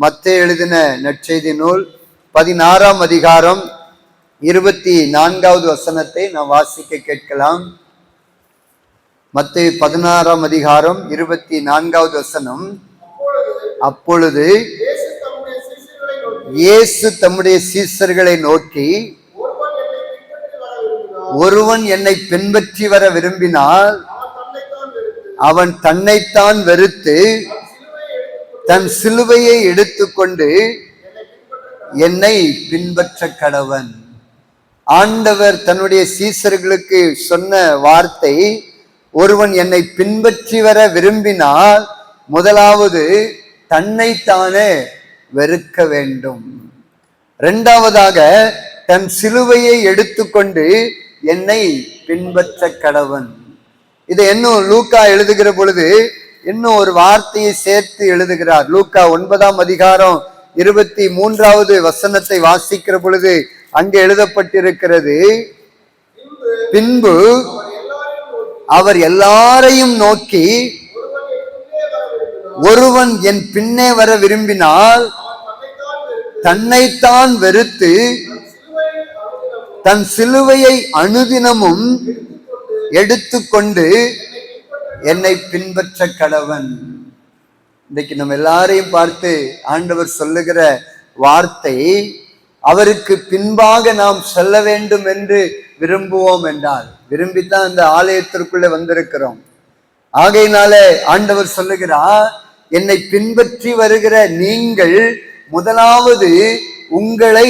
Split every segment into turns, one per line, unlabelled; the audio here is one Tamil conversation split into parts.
மத்தேயு எழுதின நற்செய்தி நூல் 16ஆம் அதிகாரம் 24வது வசனத்தை நாம் வாசிக்க கேட்கலாம். மத்தேயு 16ஆம் அதிகாரம் 24வது வசனம். அப்பொழுது இயேசு தம்முடைய சீசர்களை நோக்கி, ஒருவன் என்னை பின்பற்றி வர விரும்பினால் அவன் தன்னைத்தான் வெறுத்து தன் சிலுவையை எடுத்துக்கொண்டு என்னை பின்பற்ற கடவன். ஆண்டவர் தன்னுடைய சீசர்களுக்கு சொன்ன வார்த்தை, ஒருவன் என்னை பின்பற்றி வர விரும்பினால் முதலாவது தன்னைத்தானே வெறுக்க வேண்டும். இரண்டாவதாக தன் சிலுவையை எடுத்துக்கொண்டு என்னை பின்பற்ற கடவன். இதை இன்னும் லூக்கா எழுதுகிற பொழுது இன்னும் ஒரு வார்த்தையை சேர்த்து எழுதுகிறார். லூக்கா 9ஆம் அதிகாரம் 23வது வசனத்தை வாசிக்கிற பொழுது அங்கே எழுதப்பட்டிருக்கிறது, பின்பு அவர் எல்லாரையும் நோக்கி, ஒருவன் என் பின்னே வர விரும்பினால் தன்னைத்தான் வெறுத்து தன் சிலுவையை அனுதினமும் எடுத்துக்கொண்டு என்னை பின்பற்ற கடவன். இன்றைக்கு நம்ம எல்லாரையும் பார்த்து ஆண்டவர் சொல்லுகிற வார்த்தை, அவருக்கு பின்பாக நாம் செல்ல வேண்டும் என்று விரும்புவோம் என்றால், விரும்பித்தான் இந்த ஆலயத்திற்குள்ளே வந்திருக்கிறோம். ஆகையினாலே ஆண்டவர் சொல்லுகிறார், என்னை பின்பற்றி வருகிற நீங்கள் முதலாவது உங்களை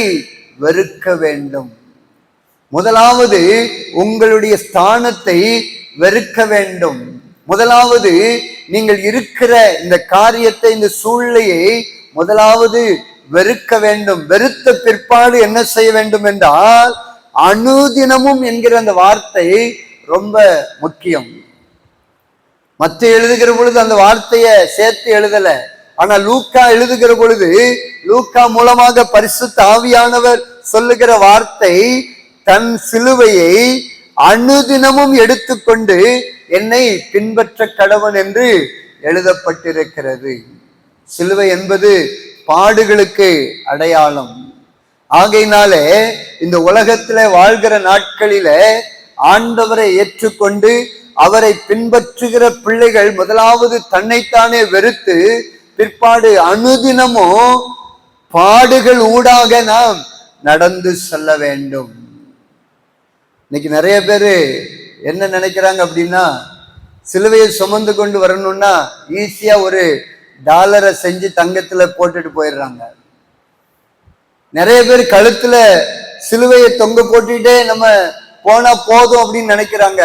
வெறுக்க வேண்டும். முதலாவது உங்களுடைய ஸ்தானத்தை வெறுக்க வேண்டும். முதலாவது நீங்கள் இருக்கிற இந்த காரியத்தை, இந்த சூழ்நிலையை முதலாவது வெறுக்க வேண்டும். வெறுத்த பிற்பாடு என்ன செய்ய வேண்டும் என்றால், அனுதினமும் என்கிற அந்த வார்த்தை ரொம்ப முக்கியம். மத்தேயு எழுதுகிற பொழுது அந்த வார்த்தையை சேர்த்து எழுதல. ஆனா லூக்கா எழுதுகிற பொழுது, லூக்கா மூலமாக பரிசுத்த ஆவியானவர் சொல்லுகிற வார்த்தை, தன் சிலுவையை அனுதினமும் எடுத்துக்கொண்டு என்னை பின்பற்ற கடவன் என்று எழுதப்பட்டிருக்கிறது. சிலுவை என்பது பாடுகளுக்கு அடையாளம். ஆகையினாலே இந்த உலகத்திலே வாழ்கிற நாட்களில ஆண்டவரை ஏற்றுக்கொண்டு அவரை பின்பற்றுகிற பிள்ளைகள் முதலாவது தன்னைத்தானே வெறுத்து பிற்பாடு அனுதினமும் பாடுகள் ஊடாக நாம் நடந்து செல்ல வேண்டும். இன்னைக்கு நிறைய பேரு என்ன நினைக்கிறாங்க அப்படின்னா, சிலுவையை சுமந்து கொண்டு வரணும்னா ஈஸியா ஒரு டாலரை செஞ்சு தங்கத்துல போட்டுட்டு போயிடுறாங்க. நிறைய பேர் கழுத்துல சிலுவையை தொங்க போட்டுட்டே நம்ம போனா போதும் அப்படின்னு நினைக்கிறாங்க.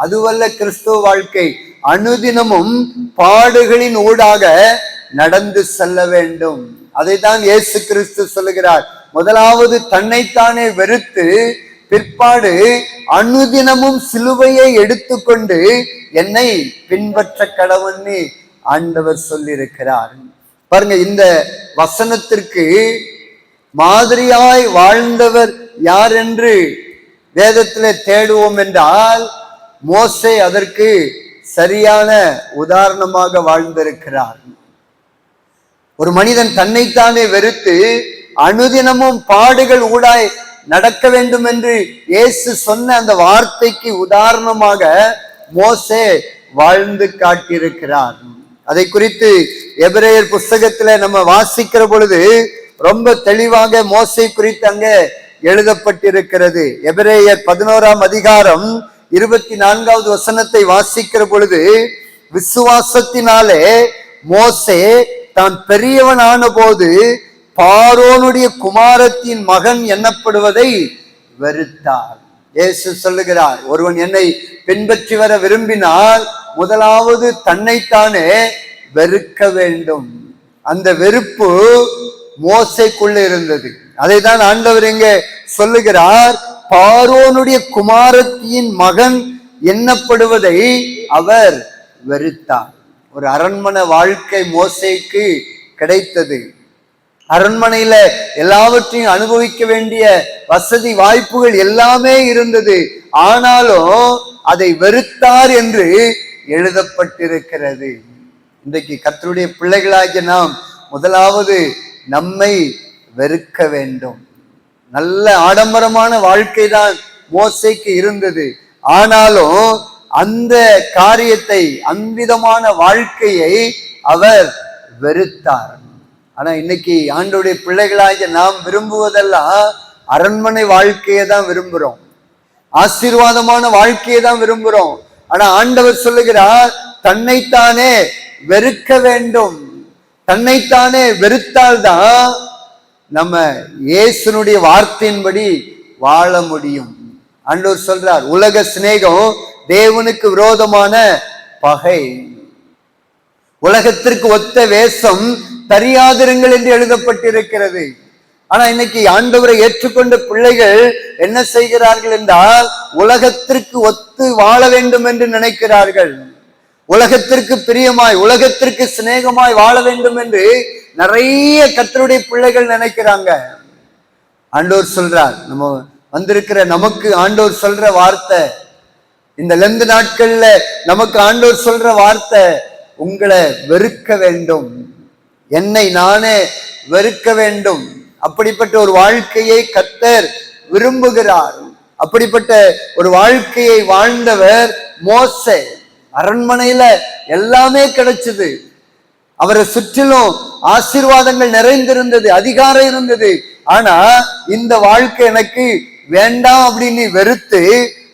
அதுவல்ல கிறிஸ்துவ வாழ்க்கை. அனுதினமும் பாடுகளின் ஊடாக நடந்து செல்ல வேண்டும். அதைத்தான் இயேசு கிறிஸ்து சொல்லுகிறார், முதலாவது தன்னைத்தானே வெறுத்து பிற்பாடு அனுதினமும் சிலுவையை எடுத்துக்கொண்டு என்னை பின்பற்ற கடவன்னு ஆண்டவர் சொல்லியிருக்கிறார். பாருங்க, இந்த வசனத்திற்கு மாதிரியாய் வாழ்ந்தவர் யார் என்று வேதத்திலே தேடுவோம் என்றால், மோசே அதற்கு சரியான உதாரணமாக வாழ்ந்திருக்கிறார். ஒரு மனிதன் தன்னைத்தானே வெறுத்து அனுதினமும் பாடுகள் ஊடாய் நடக்க வேண்டும் என்று இயேசு சொன்ன அந்த வார்த்தைக்கு உதாரணமாக மோசே வாழ்ந்து காட்டியிருக்கிறார். அதை குறித்து எபிரேயர் புஸ்தகத்துல நம்ம வாசிக்கிற பொழுது ரொம்ப தெளிவாக மோசே குறித்து அங்கே எழுதப்பட்டிருக்கிறது. எபிரேயர் 11ஆம் அதிகாரம் 24வது வசனத்தை வாசிக்கிற பொழுது, விசுவாசத்தினாலே மோசே தான் பெரியவனான போது பார்வோனுடைய குமாரத்தின் மகன் எண்ணப்படுவதை வெறுத்தார். இயேசு சொல்லுகிறார், ஒருவன் என்னை பின்பற்றி வர விரும்பினால் முதலாவது தன்னைத்தானே வெறுக்க வேண்டும். அந்த வெறுப்பு மோசேக்குள்ள இருந்தது. அதைதான் ஆண்டவர் இங்கே சொல்லுகிறார், பார்வோனுடைய குமாரத்தின் மகன் எண்ணப்படுவதை அவர் வெறுத்தார். ஒரு அரண்மனை வாழ்க்கை மோசேக்கு கிடைத்தது. அரண்மனையில எல்லாவற்றையும் அனுபவிக்க வேண்டிய வசதி வாய்ப்புகள் எல்லாமே இருந்தது. ஆனாலும் அதை வெறுத்தார் என்று எழுதப்பட்டிருக்கிறது. இன்றைக்கு கர்த்தருடைய பிள்ளைகளாகிய நாம் முதலாவது நம்மை வெறுக்க வேண்டும். நல்ல ஆடம்பரமான வாழ்க்கை தான் மோசேக்கு இருந்தது. ஆனாலும் அந்த காரியத்தை, அவ்விதமான வாழ்க்கையை அவர் வெறுத்தார். ஆனா இன்னைக்கு ஆண்டவருடைய பிள்ளைகளாகிய நாம் விரும்புவதெல்லாம் அரண்மனை வாழ்க்கையை தான் விரும்புறோம், ஆசீர்வாதமான வாழ்க்கையை தான் விரும்புறோம். ஆனா ஆண்டவர் சொல்லுகிறார், தன்னைத்தானே வெறுக்க வேண்டும். தன்னைத்தானே வெறுத்தால்தான் நம்ம இயேசுனுடைய வார்த்தையின்படி வாழ முடியும். ஆண்டவர் சொல்றார், உலக சிநேகம் தேவனுக்கு விரோதமான பகை. உலகத்திற்கு ஒத்த வேஷம் தெரியாதிருங்கள் என்று எழுதப்பட்டிருக்கிறது. ஆனா இன்னைக்கு ஆண்டவரை ஏற்றுக்கொண்ட பிள்ளைகள் என்ன செய்கிறார்கள் என்றால், உலகத்திற்கு ஒத்து வாழ வேண்டும் என்று நினைக்கிறார்கள். உலகத்திற்கு பிரியமாய், உலகத்திற்கு சிநேகமாய் வாழ வேண்டும் என்று நிறைய கர்த்தருடைய பிள்ளைகள் நினைக்கிறாங்க. ஆண்டவர் சொல்றார், நம்ம வந்திருக்கிற நமக்கு ஆண்டவர் சொல்ற வார்த்தை, இந்த லெந்து நாட்கள்ல நமக்கு ஆண்டவர் சொல்ற வார்த்தை, உங்களை வெறுக்க வேண்டும், என்னை நானே வெறுக்க வேண்டும். அப்படிப்பட்ட ஒரு வாழ்க்கையை கர்த்தர் விரும்புகிறார். அப்படிப்பட்ட ஒரு வாழ்க்கையை வாழ்ந்தவர் மோசே. அரண்மனையில எல்லாமே கிடைச்சது, அவரை சுற்றிலும் ஆசீர்வாதங்கள் நிறைந்திருந்தது, அதிகாரம் இருந்தது. ஆனா இந்த வாழ்க்கை எனக்கு வேண்டாம் அப்படின்னு வெறுத்து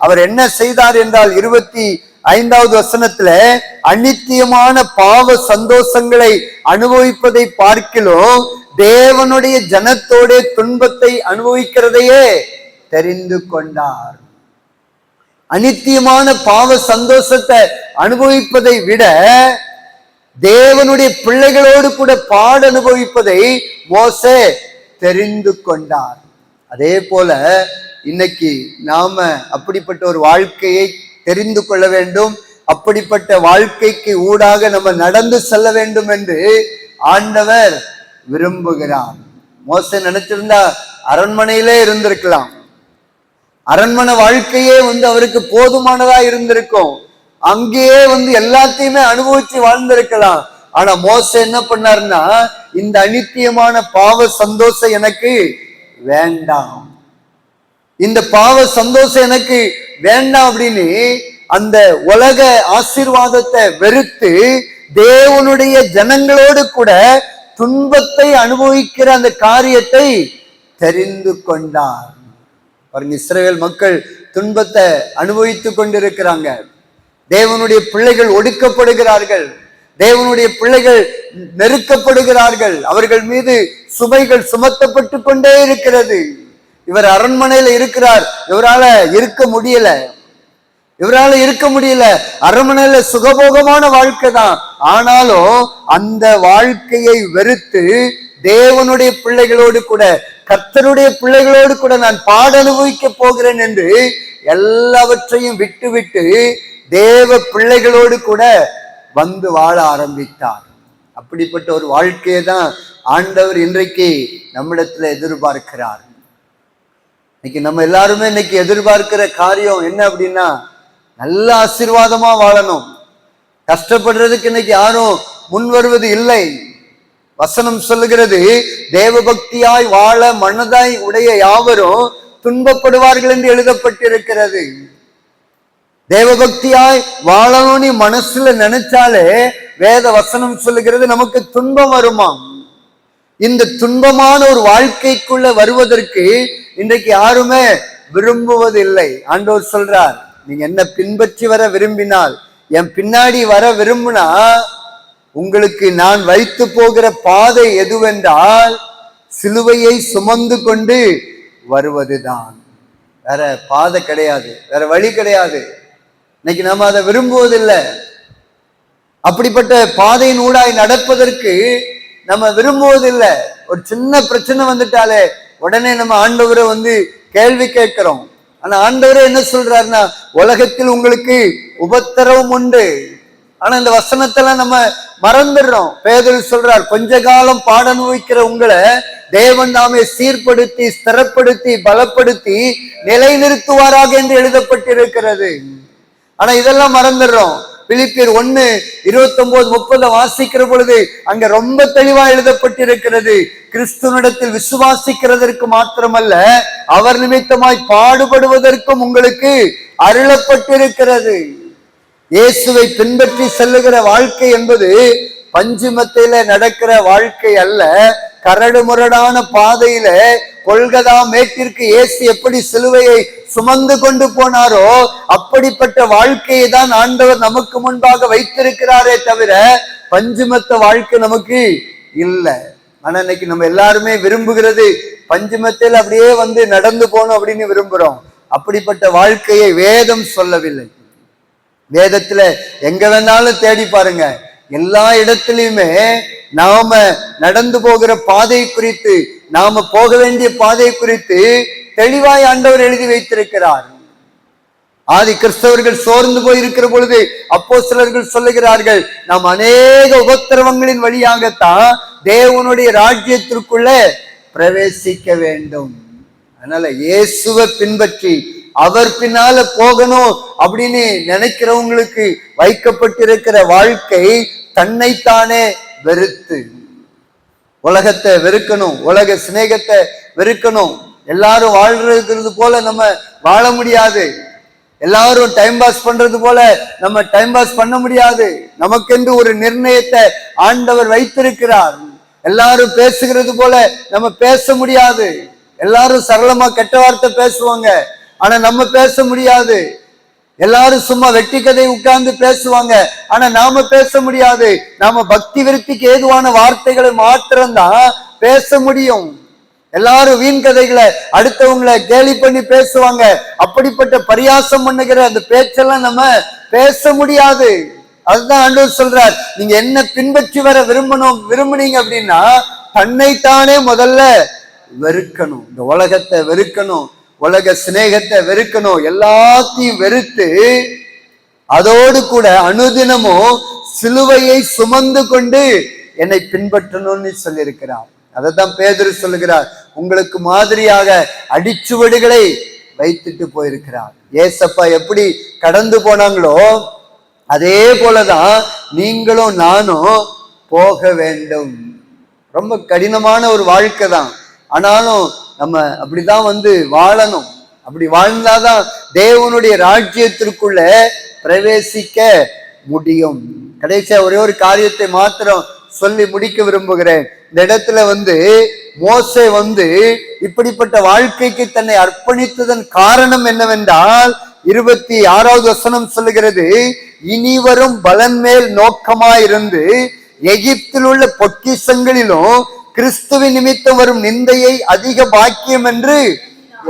அவர் என்ன செய்தார் என்றால், 25வது வசனத்துல, அநித்தியமான பாவ சந்தோஷங்களை அனுபவிப்பதை பார்க்கிலும் தேவனுடைய ஜனத்தோட துன்பத்தை அனுபவிக்கிறதையே தெரிந்து கொண்டார். அநித்தியமான பாவ சந்தோஷத்தை அனுபவிப்பதை விட தேவனுடைய பிள்ளைகளோடு கூட பாட அனுபவிப்பதை மோசே தெரிந்து கொண்டார். அதே போல இன்னைக்கு நாம அப்படிப்பட்ட ஒரு வாழ்க்கையை தெரிந்து கொள்ள வேண்டும். அப்படிப்பட்ட வாழ்க்கைக்கு ஊடாக நம்ம நடந்து செல்ல வேண்டும் என்று ஆண்டவர் விரும்புகிறார். மோசே நினைச்சிருந்தா அரண்மனையிலே இருந்திருக்கலாம், அரண்மனை வாழ்க்கையே அவருக்கு போதுமானதா இருந்திருக்கும், அங்கேயே எல்லாத்தையுமே அனுபவிச்சு வாழ்ந்திருக்கலாம். ஆனா மோசே என்ன பண்ணாருன்னா, இந்த அநித்தியமான பாவ சந்தோஷம் எனக்கு வேண்டாம், இந்த பாவ சந்தோஷம் எனக்கு வேண்டாம் அப்படின்னு அந்த உலக ஆசீர்வாதத்தை வெறுத்து தேவனுடைய ஜனங்களோடு கூட துன்பத்தை அனுபவிக்கிற அந்த காரியத்தை தெரிந்து கொண்டார். பாருங்க, இஸ்ரவேல் மக்கள் துன்பத்தை அனுபவித்துக் கொண்டிருக்கிறாங்க. தேவனுடைய பிள்ளைகள் ஒடுக்கப்படுகிறார்கள், தேவனுடைய பிள்ளைகள் நெருக்கப்படுகிறார்கள், அவர்கள் மீது சுமைகள் சுமத்தப்பட்டு கொண்டே இருக்கிறது. இவர் அரண்மனையில இருக்கிறார், இவரால இருக்க முடியல, அரண்மனையில சுகபோகமான வாழ்க்கை தான். ஆனாலும் அந்த வாழ்க்கையை வெறுத்து தேவனுடைய பிள்ளைகளோடு கூட, கர்த்தருடைய பிள்ளைகளோடு கூட நான் பாட அனுபவிக்க போகிறேன் என்று எல்லாவற்றையும் விட்டு தேவ பிள்ளைகளோடு கூட வாழ ஆரம்பித்தார். அப்படிப்பட்ட ஒரு வாழ்க்கையை தான் ஆண்டவர் இன்றைக்கு நம்மிடத்துல எதிர்பார்க்கிறார். இன்னைக்கு நம்ம எல்லாருமே இன்னைக்கு எதிர்பார்க்கிற காரியம் என்ன அப்படின்னா, நல்ல ஆசீர்வாதமா வாழணும். கஷ்டப்படுறதுக்கு இன்னைக்கு யாரும் முன் வருவது இல்லை. வசனம் சொல்லுகிறது, தேவ பக்தியாய் வாழ மனதாய் உடைய யாவரும் துன்பப்படுவார்கள் என்று எழுதப்பட்டிருக்கிறது. தேவபக்தியாய் வாழணும்னு மனசுல நினைச்சாலே வேத வசனம் சொல்லுகிறது நமக்கு துன்பம் வருமாம். இந்த துன்பமான ஒரு வாழ்க்கைக்குள்ள வருவதற்கு இன்றைக்கு யாருமே விரும்புவதில்லை. ஆண்டவர் சொல்றார், நீங்க என்ன பின்பற்றி வர விரும்பினால், என் பின்னாடி வர விரும்பினா, உங்களுக்கு நான் வைத்து போகிற பாதை எதுவென்றால் சிலுவையை சுமந்து கொண்டு வருவதுதான். வேற பாதை கிடையாது, வேற வழி கிடையாது. இன்னைக்கு நம்ம அதை விரும்புவதில்லை. அப்படிப்பட்ட பாதையின் ஊடாய் நடப்பதற்கு நம்ம விரும்புவதில்லை. ஒரு சின்ன பிரச்சனை வந்துட்டாலே உடனே நம்ம ஆண்டவரை கேள்வி கேட்கிறோம். ஆனா ஆண்டவரே என்ன சொல்றாருன்னா, உலகத்தில் உங்களுக்கு உபத்திரவம் உண்டு. ஆனா இந்த வசனத்தெல்லாம் நம்ம மறந்துடுறோம். பேதுரு சொல்றார், கொஞ்ச காலம் பாட அனுபவிக்கிற உங்களை தேவன் தாமே சீர்படுத்தி, ஸ்திரப்படுத்தி, பலப்படுத்தி நிலைநிறுத்துவாராக என்று எழுதப்பட்டிருக்கிறது. ஆனா இதெல்லாம் மறந்துடுறோம். பிலிப்பியர் 1:29-30 வாசிக்கிற பொழுது அங்க ரொம்ப தெளிவா எழுதப்பட்டிருக்கிறது. கிறிஸ்துவனிடத்தில் விசுவாசிக்கிறதற்கு மாத்திரமல்ல, அவர் நிமித்தமாய் பாடுபடுவதற்கும் உங்களுக்கு அருளப்பட்டிருக்கிறது. இயேசுவை பின்பற்றி செல்லுகிற வாழ்க்கை என்பது பஞ்சுமத்தில நடக்கிற வாழ்க்கை அல்ல. கரடு முரடான பாதையில கொல்கதா மேட்டிற்கு இயேசு எப்படி சிலுவையை சுமந்து கொண்டு போனாரோ அப்படிப்பட்ட வாழ்க்கையை தான் ஆண்டவர் நமக்கு முன்பாக வைத்திருக்கிறாரே தவிர பஞ்சுமத்த வாழ்க்கை நமக்கு இல்லை. ஆனா இன்னைக்கு நம்ம எல்லாருமே விரும்புகிறது பஞ்சுமத்தில் அப்படியே நடந்து போகணும் அப்படின்னு விரும்புறோம். அப்படிப்பட்ட வாழ்க்கையை வேதம் சொல்லவில்லை. வேதத்துல எங்க வேணாலும் தேடி பாருங்க, எல்லா இடத்திலுமே நாம நடந்து போகிற பாதை குறித்து, நாம போக வேண்டிய பாதை குறித்து தெளிவாய் ஆண்டவர் எழுதி வைத்திருக்கிறார். ஆதி கிறிஸ்தவர்கள் சோர்ந்து போயிருக்கிற பொழுது அப்போஸ்தலர்கள் சொல்லுகிறார்கள், நாம் அநேக உபத்திரவங்களின் வழியாகத்தான் தேவனுடைய ராஜ்யத்திற்குள்ள பிரவேசிக்க வேண்டும். அதனால இயேசுவை பின்பற்றி அவர் பின்னால போகணும் அப்படின்னு நினைக்கிறவங்களுக்கு வைக்கப்பட்டிருக்கிற வாழ்க்கை தன்னைத்தானே வெறுத்து, உலகத்தை வெறுக்கணும், உலக சிநேகத்தை வெறுக்கணும். எல்லாரும் வாழ்றது போல நம்ம வாழ முடியாது. எல்லாரும் டைம் பாஸ் பண்றது போல நம்ம டைம் பாஸ் பண்ண முடியாது. நமக்கென்று ஒரு நிர்ணயத்தை ஆண்டவர் வைத்திருக்கிறார். எல்லாரும் பேசுகிறது போல நம்ம பேச முடியாது. எல்லாரும் சரளமா கெட்ட வார்த்தை பேசுவாங்க, ஆனா நம்ம பேச முடியாது. எல்லாரும் சும்மா வெட்டி கதை உட்கார்ந்து பேசுவாங்க, ஆனா நாம பேச முடியாது. நாம பக்தி விருத்திக்கு ஏதுவான வார்த்தைகளை மாத்திரம்தான் பேச முடியும். எல்லாரும் வீண் கதைகளை அடுத்தவங்களை கேலி பண்ணி பேசுவாங்க. அப்படிப்பட்ட பரியாசம் பண்ணுகிற அந்த பேச்செல்லாம் நம்ம பேச முடியாது. அதுதான் ஆண்டவர் சொல்றார், நீங்க என்ன பின்பற்றி வர விரும்புனீங்க அப்படின்னா தன்னைத்தானே முதல்ல வெறுக்கணும். இந்த உலகத்தை வெறுக்கணும், உலக சிநேகத்தை வெறுக்கணும். எல்லாத்தையும் வெறுத்து அதோடு கூட அனுதினமும் சிலுவையை சுமந்து கொண்டு என்னை பின்பற்றணும்னு சொல்லியிருக்கிறார். அதைத்தான் பேதுரு சொல்லுகிறார், உங்களுக்கு மாதிரியாக அடிச்சுவடுகளை வைத்துட்டு போயிருக்கிறார். ஏசப்பா எப்படி கடந்து போனாங்களோ அதே போலதான் நீங்களும் நானும் போக வேண்டும். ரொம்ப கடினமான ஒரு வாழ்க்கை தான், ஆனாலும் நம்ம அப்படிதான் வாழணும். அப்படி வாழ்ந்தாதான் தேவனுடைய ராஜ்யத்திற்குள்ள பிரவேசிக்க முடியும். கடைசியா ஒரே ஒரு காரியத்தை மாத்திரம் சொல்லி முடிக்க விரும்புகிறேன். இந்த இடத்துல மோசே இப்படிப்பட்ட வாழ்க்கைக்கு தன்னை அர்ப்பணித்ததன் காரணம் என்னவென்றால் 26வது வசனம் சொல்லுகிறது, இனி வரும் பலன் மேல் நோக்கமாயிருந்து எகிப்தில் உள்ள பொக்கிஷங்களிலும் கிறிஸ்துவின் நிமித்தம் வரும் நிந்தையை அதிக பாக்கியம் என்று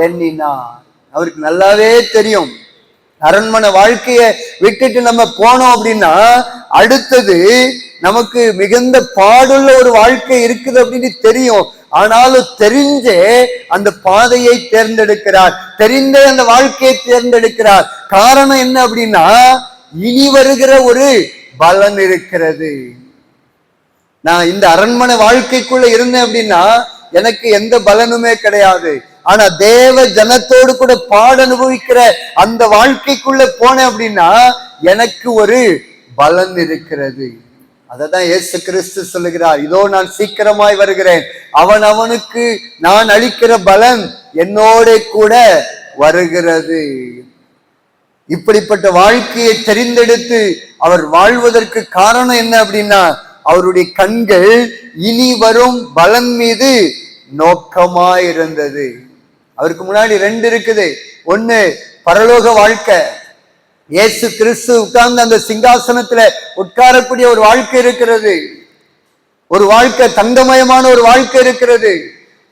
எண்ணினார். அவருக்கு நல்லாவே தெரியும், அரண்மனை வாழ்க்கையை விட்டுட்டு நம்ம போனோம் அப்படின்னா அடுத்தது நமக்கு மிகுந்த பாடுள்ள ஒரு வாழ்க்கை இருக்குது அப்படின்னு தெரியும். ஆனாலும் தெரிஞ்சே அந்த பாதையை தேர்ந்தெடுக்கிறார், தெரிந்தே அந்த வாழ்க்கையை தேர்ந்தெடுக்கிறார். காரணம் என்ன அப்படின்னா இனி வருகிற ஒரு பலன் இருக்கிறது. நான் இந்த அரண்மனை வாழ்க்கைக்குள்ள இருந்தேன் அப்படின்னா எனக்கு எந்த பலனுமே கிடையாது. ஆனா தேவ ஜனத்தோடு கூட பாட அனுபவிக்கிற அந்த வாழ்க்கைக்குள்ள போனேன் அப்படின்னா எனக்கு ஒரு பலன் இருக்கிறது. அததான் இயேசு கிறிஸ்து சொல்லுகிறார், இதோ நான் சீக்கிரமாய் வருகிறேன், அவனுக்கு நான் அளிக்கிற பலன் என்னோட கூட வருகிறது. இப்படிப்பட்ட வாழ்க்கையை தெரிந்தெடுத்து அவர் வாழ்வதற்கு காரணம் என்ன அப்படின்னா அவருடைய கண்கள் இனி வரும் பலன் மீது நோக்கமாயிருந்தது. அவருக்கு முன்னாடி 2 இருக்குது. ஒண்ணு பரலோக வாழ்க்கை, இயேசு கிறிஸ்து உட்கார்ந்து அந்த சிங்காசனத்துல உட்காரக்கூடிய ஒரு வாழ்க்கை இருக்கிறது. ஒரு வாழ்க்கை, தங்கமயமான ஒரு வாழ்க்கை இருக்கிறது.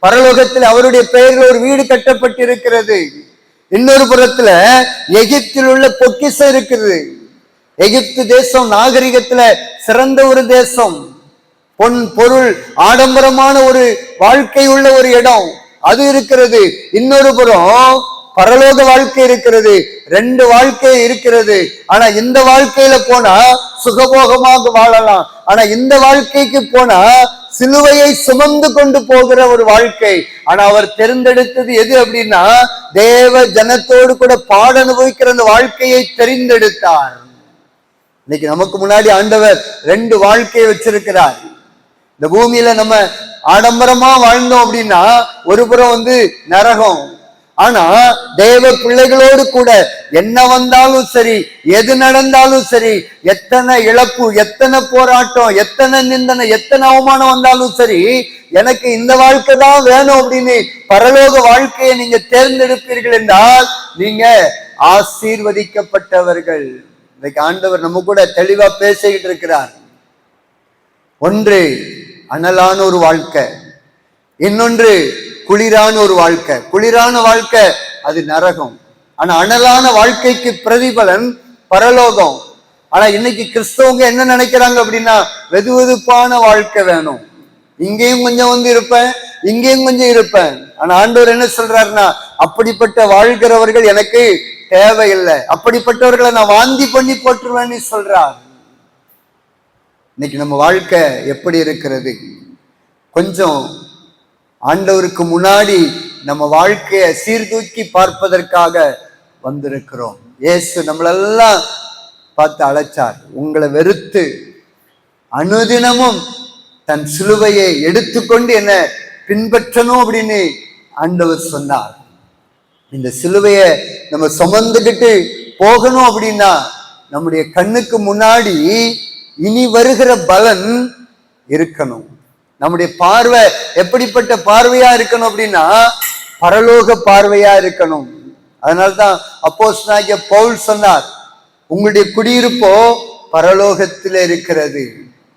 பரலோகத்தில் அவருடைய பெயரில் ஒரு வீடு கட்டப்பட்டிருக்கிறது. இன்னொரு புறத்துல எகிப்தில் உள்ள பொக்கிஷம் இருக்கிறது. எகிப்து தேசம் நாகரிகத்துல சிறந்த ஒரு தேசம், பொன் பொருள் ஆடம்பரமான ஒரு வாழ்க்கை உள்ள ஒரு இடம் அது இருக்கிறது. இன்னொரு புறம் பரலோக வாழ்க்கை இருக்கிறது. 2 வாழ்க்கை இருக்கிறது. ஆனா இந்த வாழ்க்கையில போனா சுகபோகமாக வாழலாம், ஆனா இந்த வாழ்க்கைக்கு போனா சிலுவையை சுமந்து கொண்டு போகிற ஒரு வாழ்க்கை. ஆனா அவர் தெரிந்தெடுத்தது எது அப்படின்னா தேவ ஜனத்தோடு கூட பாட அனுபவிக்கிற அந்த வாழ்க்கையை தெரிந்தெடுத்தார். இன்னைக்கு நமக்கு முன்னாடி ஆண்டவர் 2 வாழ்க்கையை வச்சிருக்கிறார். இந்த பூமியில நம்ம ஆடம்பரமா வாழ்ந்தோம் அப்படின்னா ஒரு புறம் நரகம். ஆனா தேவ பிள்ளைகளோடு கூட என்ன வந்தாலும் சரி, எது நடந்தாலும் சரி, எத்தனை இழப்பு, எத்தனை போராட்டம், எத்தனை நிந்தனை, எத்தனை அவமானம் வந்தாலும் சரி, எனக்கு இந்த வாழ்க்கை தான் வேணும் அப்படின்னு பரலோக வாழ்க்கையை நீங்க தேர்ந்தெடுப்பீர்கள் என்றால் நீங்க ஆசீர்வதிக்கப்பட்டவர்கள். இன்னைக்கு ஆண்டவர் நம்ம கூட தெளிவா பேசிக்கிட்டு இருக்கிறார். ஒன்று அனலான ஒரு வாழ்க்கை, இன்னொன்று குளிரான ஒரு வாழ்க்கை. குளிரான வாழ்க்கை அது நரகம். ஆனா அனலான வாழ்க்கைக்கு பிரதிபலன் பரலோகம். ஆனா இன்னைக்கு கிறிஸ்தவங்க என்ன நினைக்கிறாங்க அப்படின்னா, வெதுவெதுப்பான வாழ்க்கை வேணும், இங்கேயும் கொஞ்சம் இருப்பேன், இங்கேயும் கொஞ்சம் இருப்பேன். ஆனா ஆண்டவர் என்ன சொல்றாருன்னா, அப்படிப்பட்ட வாழ்கிறவர்கள் எனக்கு தேவையில்லை, அப்படிப்பட்டவர்களை நான் வாந்தி பண்ணி போட்டுருவேன்னு சொல்றார். இன்னைக்கு நம்ம வாழ்க்கை எப்படி இருக்கிறது? கொஞ்சம் ஆண்டவருக்கு முன்னாடி நம்ம வாழ்க்கையை சீர்தூக்கி பார்ப்பதற்காக வந்திருக்கிறோம். இயேசு நம்மளெல்லாம் பார்த்து அழைச்சார். உங்களை வெறுத்து அனுதினமும் தன் சிலுவையை எடுத்துக்கொண்டு என்ன பின்பற்றணும் அப்படின்னு ஆண்டவர் சொன்னார். இந்த சிலுவையை நம்ம சுமந்துக்கிட்டு போகணும் அப்படின்னா நம்முடைய கண்ணுக்கு முன்னாடி இனி வருகிற பலன் இருக்கணும். நம்முடைய பார்வை எப்படிப்பட்ட பார்வையா இருக்கணும் அப்படின்னா, பரலோக பார்வையா இருக்கணும். அதனால்தான் அப்போஸ்தலனாகிய பவுல் சொன்னார், உங்களுடைய குடியிருப்போ பரலோகத்தில் இருக்கிறது.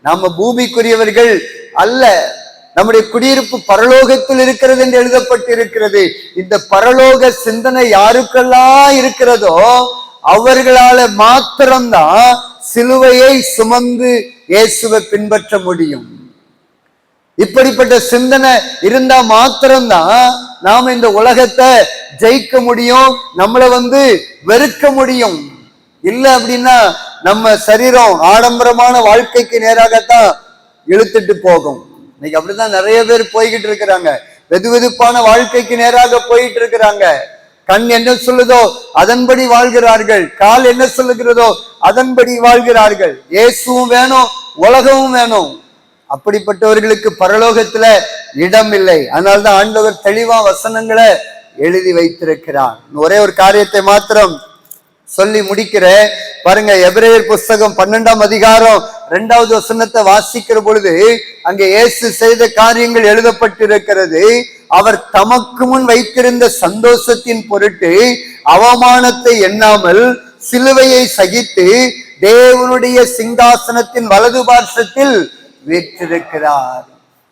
நாம பூமிக்குரியவர்கள் அல்ல, நம்முடைய குடியிருப்பு பரலோகத்தில் இருக்கிறது என்று எழுதப்பட்டு இருக்கிறது. இந்த பரலோக சிந்தனை யாருக்கெல்லாம் இருக்கிறதோ அவர்களால மாத்திரம்தான் சிலுவையை சுமந்து இயேசுவை பின்பற்ற முடியும். இப்படிப்பட்ட சிந்தனை இருந்தா மாத்திரம்தான் நாம இந்த உலகத்தை ஜெயிக்க முடியும், நம்மளை வெறுக்க முடியும். இல்லை அப்படின்னா நம்ம சரீரம் ஆடம்பரமான வாழ்க்கைக்கு நேராகத்தான் இழுத்துட்டு போகும். இன்னைக்கு அப்படிதான் நிறைய பேர் போய்கிட்டு இருக்கிறாங்க, வெதுவெதுப்பான வாழ்க்கைக்கு நேராக போயிட்டு இருக்கிறாங்க. கண் என்ன சொல்லுதோ அதன்படி வாழ்கிறார்கள், கால் என்ன சொல்லுகிறதோ அதன்படி வாழ்கிறார்கள். இயேசுவும் வேணும், உலகமும் வேணும். அப்படிப்பட்டவர்களுக்கு பரலோகத்துல இடம் இல்லை. அதனால்தான் ஆண்டவர் தெளிவா வசனங்களை எழுதி வைத்திருக்கிறார். ஒரே ஒரு காரியத்தை மாத்திரம் சொல்லி முடிக்கிற பாருங்க. எபிரேயர் புஸ்தகம் 12ஆம் அதிகாரம் 2வது வசனத்தை வாசிக்கிற பொழுது அங்கே இயேசு செய்த காரியங்கள் எழுதப்பட்டிருக்கிறது. அவர் தமக்கு முன் வைத்திருந்த சந்தோஷத்தின் பொருட்டு அவமானத்தை எண்ணாமல் சிலுவையை சகித்து தேவனுடைய சிங்காசனத்தின் வலது பார்சத்தில் வீற்றிருக்கிறார்.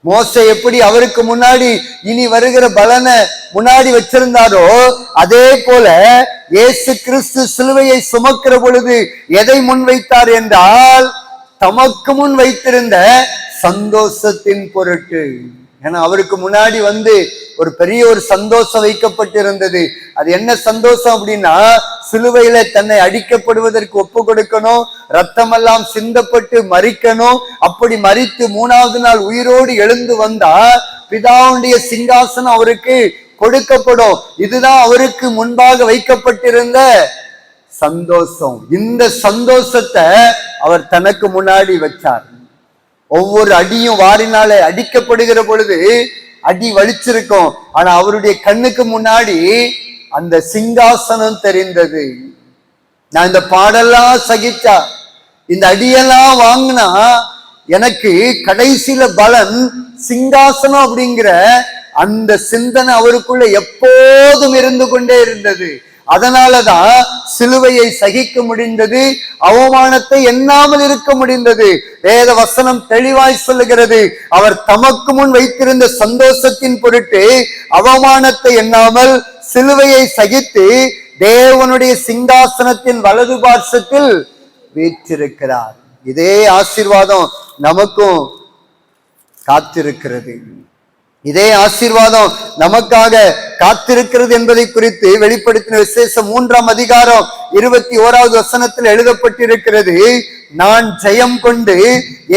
மோசே எப்படி அவருக்கு முன்னாடி இனி வருகிற பலனை முன்னாடி வச்சிருந்தாரோ அதே போல இயேசு கிறிஸ்து சிலுவையை சுமக்கிற பொழுது எதை முன்வைத்தார் என்றால், தமக்கு முன் வைத்திருந்த சந்தோஷத்தின் பொருட்டு. ஏன்னா அவருக்கு முன்னாடி ஒரு பெரிய ஒரு சந்தோஷம் வைக்கப்பட்டிருந்தது. அது என்ன சந்தோஷம் அப்படின்னா, சிலுவையில தன்னை அடிக்கப்படுவதற்கு ஒப்பு கொடுக்கணும், ரத்தமெல்லாம் சிந்தப்பட்டு மரிக்கணும். அப்படி மரித்து 3வது நாள் உயிரோடு எழுந்து வந்தா பிதாவுடைய சிங்காசனம் அவருக்கு கொடுக்கப்படும். இதுதான் அவருக்கு முன்பாக வைக்கப்பட்டிருந்த சந்தோஷம். இந்த சந்தோஷத்தை அவர் தனக்கு முன்னாடி வச்சார். ஒவ்வொரு அடியும் வாரினாலே அடிக்கப்படுகிற பொழுது அடி வலிச்சிருக்கும், ஆனா அவருடைய கண்ணுக்கு முன்னாடி அந்த சிங்காசனம் தெரிந்தது. நான் இந்த பாடெல்லாம் சகிச்சா, இந்த அடியெல்லாம் வாங்கினா எனக்கு கடைசியில பலன் சிங்காசனம் அப்படிங்கிற அந்த சிந்தனை அவருக்குள்ள எப்போதும் இருந்து கொண்டே இருந்தது. அதனாலதான் சிலுவையை சகிக்க முடிந்தது, அவமானத்தை எண்ணாமல் இருக்க முடிந்தது. வேத வசனம் தெளிவாய் சொல்லுகிறது, அவர் தமக்கு முன் வைத்திருந்த சந்தோஷத்தின் பொருட்டு அவமானத்தை எண்ணாமல் சிலுவையை சகித்து தேவனுடைய சிங்காசனத்தின் வலது பார்சத்தில் வீற்றிருக்கிறார். இதே ஆசீர்வாதம் நமக்கும் காத்திருக்கிறது. இதே ஆசீர்வாதம் நமக்காக காத்திருக்கிறது என்பதை குறித்து வெளிப்படுத்தின விசேஷம் 3ஆம் அதிகாரம் 21வது வசனத்தில் எழுதப்பட்டிருக்கிறது, நான் ஜெயம் கொண்டு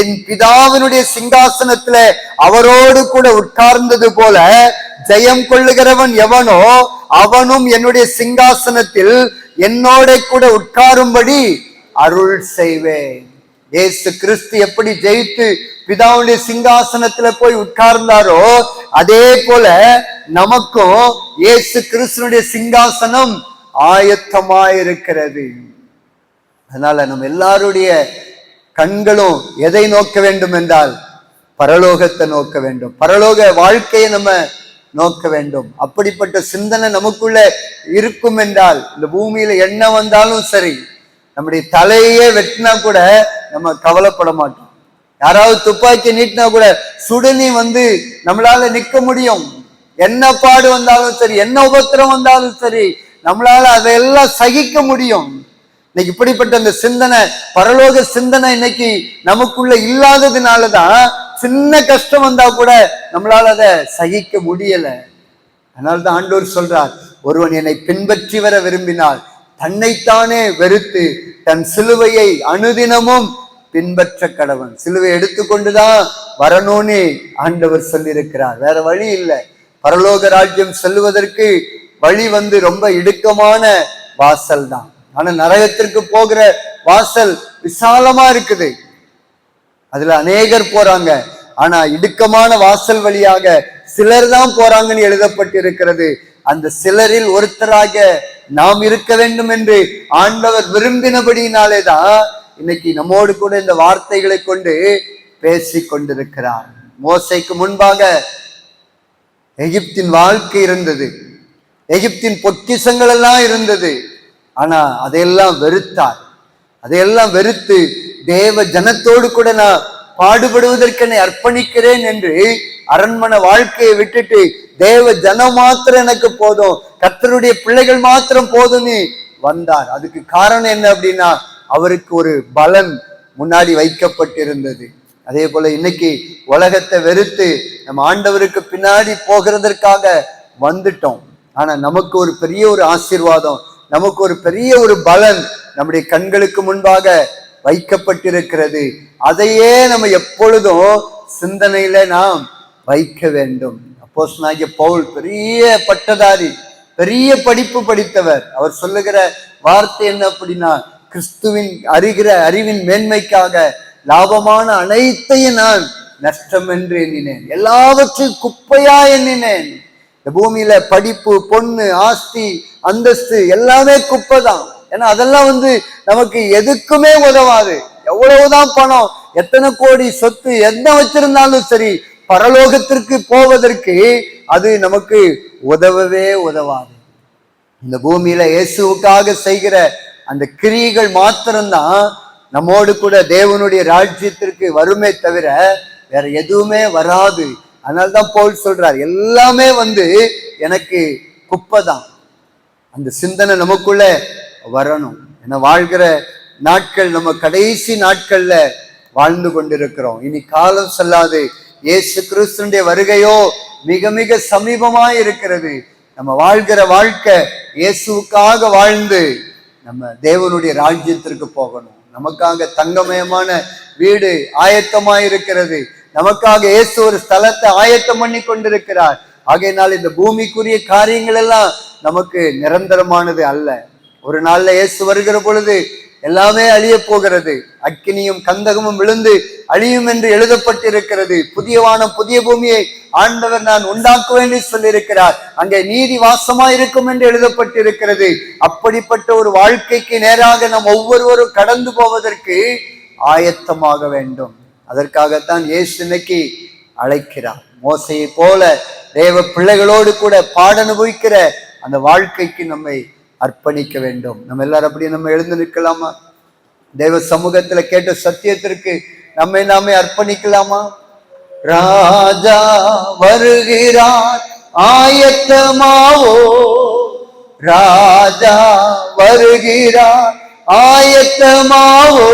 என் பிதாவினுடைய சிங்காசனத்துல அவரோடு கூட உட்கார்ந்தது போல ஜெயம் கொள்ளுகிறவன் எவனோ அவனும் என்னுடைய சிங்காசனத்தில் என்னோட கூட உட்காரும்படி அருள் செய்வேன். இயேசு கிறிஸ்து எப்படி ஜெயித்து பிதாவுடைய சிங்காசனத்துல போய் உட்கார்ந்தாரோ அதே போல நமக்கும் இயேசு கிறிஸ்துனுடைய சிங்காசனம் ஆயத்தமாயிருக்கிறது. அதனால நம்ம எல்லாருடைய கண்களும் எதை நோக்க வேண்டும் என்றால் பரலோகத்தை நோக்க வேண்டும். பரலோக வாழ்க்கையை நம்ம நோக்க வேண்டும். அப்படிப்பட்ட சிந்தனை நமக்குள்ள இருக்கும் என்றால் இந்த பூமியில என்ன வந்தாலும் சரி, நம்முடைய தலையே வெட்டினா கூட நம்ம கவலைப்பட மாட்டோம். யாராவது துப்பாக்கி நீட்டினா கூட சுடுனி நம்மளால நிக்க முடியும். என்ன பாடு வந்தாலும் சரி, என்ன உபத்திரம் வந்தாலும் சரி, நம்மளால அதையெல்லாம் சகிக்க முடியும். இன்னைக்கு இப்படிப்பட்ட அந்த சிந்தனை, பரலோக சிந்தனை இன்னைக்கு நமக்குள்ள இல்லாததுனாலதான் சின்ன கஷ்டம் வந்தா கூட நம்மளால அதை சகிக்க முடியல. அதனால்தான் ஆண்டவர் சொல்றார், ஒருவன் என்னை பின்பற்றி வர விரும்பினால் தன்னைத்தானே வெறுத்து தன் சிலுவையை அனுதினமும் பின்பற்ற கடவன். சிலுவை எடுத்துக்கொண்டுதான் வரணும்னு ஆண்டவர் சொல்லியிருக்கிறார். வேற வழி இல்லை. பரலோக ராஜ்யம் செல்வதற்கு வழி ரொம்ப இடுக்கமான வாசல் தான். ஆனா நரகத்திற்கு போகிற வாசல் விசாலமா இருக்குது. அதுல அநேகர் போறாங்க. ஆனா இடுக்கமான வாசல் வழியாக சிலர் தான் போறாங்கன்னு எழுதப்பட்டிருக்கிறது. அந்த சிலரில் ஒருத்தராக நாம் இருக்க வேண்டும் என்று ஆண்டவர் விரும்பினபடியினாலே தான் இன்னைக்கு நம்மோடு கூட இந்த வார்த்தைகளை கொண்டு பேசி கொண்டிருக்கிறார். மோசைக்கு முன்பாக எகிப்தின் வாழ்க்கை இருந்தது, எகிப்தின் பொக்கிஷங்கள் எல்லாம் இருந்தது. ஆனா அதையெல்லாம் வெறுத்தார். அதையெல்லாம் வெறுத்து தேவ ஜனத்தோடு கூட நான் பாடுபடுவதற்கு என்னை அர்ப்பணிக்கிறேன் என்று அரண்மனை வாழ்க்கையை விட்டுட்டு தேவ ஜனம் மாத்திரம் எனக்கு போதும், கர்த்தருடைய பிள்ளைகள் மாத்திரம் போதும்னு வந்தார். அதுக்கு காரணம் என்ன அப்படின்னா, அவருக்கு ஒரு பலன் முன்னாடி வைக்கப்பட்டிருந்தது. அதே போல இன்னைக்கு உலகத்தை வெறுத்து நம்ம ஆண்டவருக்கு பின்னாடி போகிறதற்காக வந்துட்டோம். ஆனா நமக்கு ஒரு பெரிய ஒரு ஆசீர்வாதம், நமக்கு ஒரு பெரிய ஒரு பலன் நம்முடைய கண்களுக்கு முன்பாக வைக்கப்பட்டிருக்கிறது. அதையே நம்ம எப்பொழுதும் சிந்தனையில நாம் வைக்க வேண்டும். அப்போஸ்தலனாகிய பவுல் பெரிய பட்டதாரி, பெரிய படிப்பு படித்தவர். அவர் சொல்லுகிற வார்த்தை என்ன அப்படின்னா, கிறிஸ்துவின் அறிவின் மேன்மைக்காக லாபமான அனைத்தையும் நான் நஷ்டம் என்று எண்ணினேன், எல்லாவற்றையும் குப்பையா எண்ணினேன். இந்த பூமியில படிப்பு, பொண்ணு, ஆஸ்தி, அந்தஸ்து எல்லாமே குப்பை தான். ஏன்னா அதெல்லாம் நமக்கு எதுக்குமே உதவாது. எவ்வளவுதான் பணம், எத்தனை கோடி சொத்து என்ன வச்சிருந்தாலும் சரி, பரலோகத்திற்கு போவதற்கு அது நமக்கு உதவவே உதவாது. இந்த பூமியில இயேசுவுக்காக செய்கிற அந்த கிரியைகள் மாத்திரம்தான் நம்மோடு கூட தேவனுடைய ராஜ்யத்திற்கு வருமே தவிர வேற எதுவுமே வராது. அதனால்தான் பவுல் சொல்றார், எல்லாமே எனக்கு குப்பை தான். அந்த சிந்தனை நமக்குள்ள வரணும். ஏன்னா வாழ்கிற நாட்கள் நம்ம கடைசி நாட்கள்ல வாழ்ந்து கொண்டிருக்கிறோம். இனி காலம் செல்லாது. இயேசு கிறிஸ்துடைய வருகையோ மிக மிக சமீபமாய் இருக்கிறது. நம்ம வாழ்கிற வாழ்க்கை இயேசுவுக்காக வாழ்ந்து நம்ம தேவனுடைய ராஜ்யத்திற்கு போகணும். நமக்காக தங்கமயமான வீடு ஆயத்தமாய் இருக்கிறது. நமக்காக இயேசு ஒரு ஸ்தலத்தை ஆயத்தம் பண்ணி கொண்டிருக்கிறார். ஆகையினால் இந்த பூமிக்குரிய காரியங்கள் எல்லாம் நமக்கு நிரந்தரமானது அல்ல. ஒரு நாள்ல இயேசு வருகிற பொழுது எல்லாமே அழிய போகிறது. அக்கினியும் கந்தகமும் விழுந்து அழியும் என்று எழுதப்பட்டிருக்கிறது. புதிய வானம் புதிய பூமியை ஆண்டவர் நான் உண்டாக்குவேன் என்று சொல்லியிருக்கிறார். அங்கே நீதி வாசமா இருக்கும் என்று எழுதப்பட்டிருக்கிறது. அப்படிப்பட்ட ஒரு வாழ்க்கைக்கு நேராக நாம் ஒவ்வொருவரும் கடந்து போவதற்கு ஆயத்தமாக வேண்டும். அதற்காகத்தான் இயேசு இன்னைக்கு அழைக்கிறார். மோசையை போல தேவ பிள்ளைகளோடு கூட பாட அனுபவிக்கிற அந்த வாழ்க்கைக்கு நம்மை அர்ப்பணிக்க வேண்டும். நம்ம எல்லாரும் அப்படியே நம்ம எழுந்து நிற்கலாமா? தேவ சமூகத்துல கேட்ட சத்தியத்திற்கு நம்மை நாமே அர்ப்பணிக்கலாமா? ராஜா வருகிறார் ஆயத்தமாவோ, ராஜா வருகிறார் ஆயத்தமாவோ,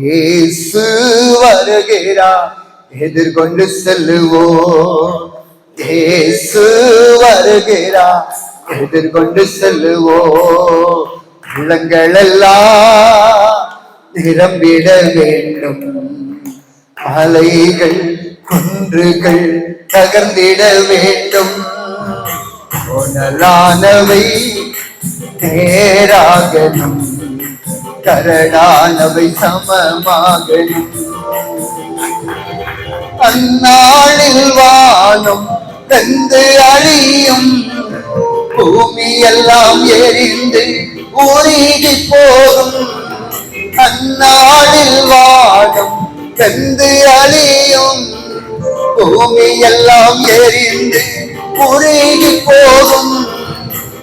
இயேசு வருகிறார் எதிர்கொண்டு செல்லுவோ, இயேசு வருகிறார் எதிர்கொண்டு செல்லுவோ, உள்ளங்கள் எல்லாம் நிரம்பிட வேண்டும், அலைகள் குன்றுகள் தகர்ந்திட வேண்டும், உணலானவை நேராகணும், கரடானவை சமமாகணும். அந்நாளில் வானம் வெந்து அழியும், பூமி எல்லாம் எரிந்து உருகி போகும். அந்நாளில் வானம் வெந்து அழியும், பூமி எல்லாம் எரிந்து உருகி போகும்.